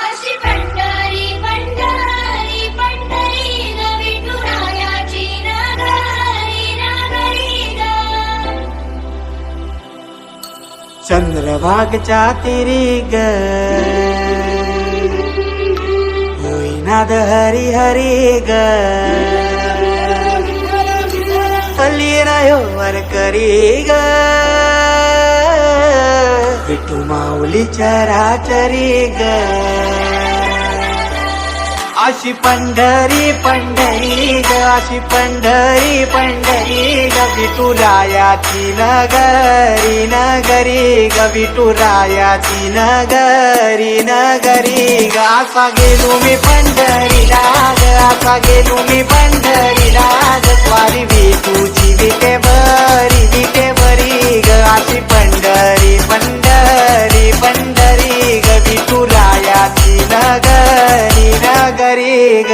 अशी पंढरी पंढरी पंढरी ग विठुरायाची नगरी नगरी ग. चंद्रभागच्या तिरी ग होईनाद हरी हरी ग लीरायो वरकरी ग विठू माऊली चराचरी ग. अशी पंढरी पंढरी ग अशी पंढरी पंढरी ग विठुरायाची नगरी नगरी ग विठुरायाची नगरी नगरी ग. असा गेलो मी पंढरीला ग असा गेलो मी पंढरीला ग स्वारी विठूची विटे बरी ग. अशी पंढरी पंढरी पंढरी ग विठुरायाची नगरी नगरी ग.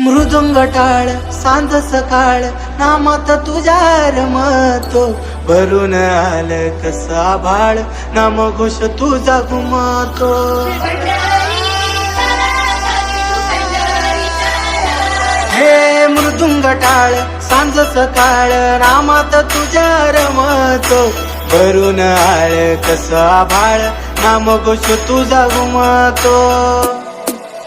मृदुंग टाळ सांज सकाळ नामात तुझ्या रमतो भरून आलं कसा भाळ नाम घोष तुझा घुमतो. हे मृदुंग टाळ सांज सकाळ नामात तुझ्या रमतो भरून आळ कसा भाळ नाम घोष तुझा घुमतो.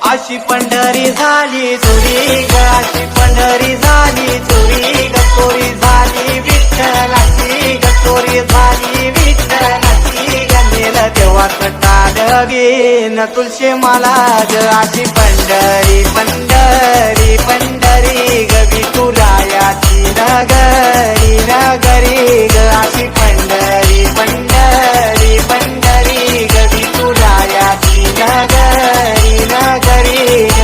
अशी पंढरी झाली चोरी ग अशी पंढरी झाली चोरी ग चोरी झाली विठ्ठलाची ग चोरी झाली विठ्ठलाची ग नेलं तेव्हा कटाड घेन तुळशी मला ग. अशी पंढरी पंढरी पंढरी ग विठुरायाची नगरी नगरी ग. अशी पंढरी पंढरी पंढरी ग विठुरायाची नगरी नगरी ग.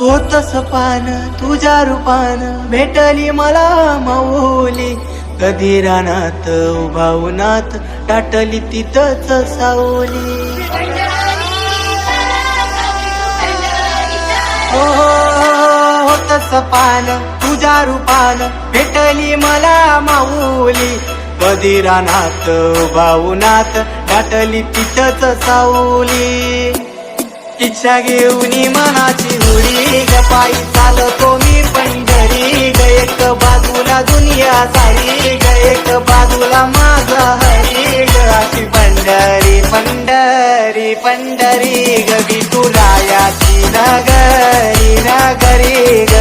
होतस पान तुझ्या रूपान भेटली मला माऊली कधी रानात उभावनात टाटली तिथंच सावली. हो होतस पान तुझ्या रूपान भेटली मला माऊली कधी रानात उभावनात टाटली तिथंच सावली. इच्छा घेऊनी मनाची हुडी ग पायी चालतो मी पंढरी ग एक बाजूला दुनिया सारी ग एक बाजूला माझा हरी ग. अशी पंढरी पंढरी पंढरी ग विठुरायाची नगरी नगरी ग.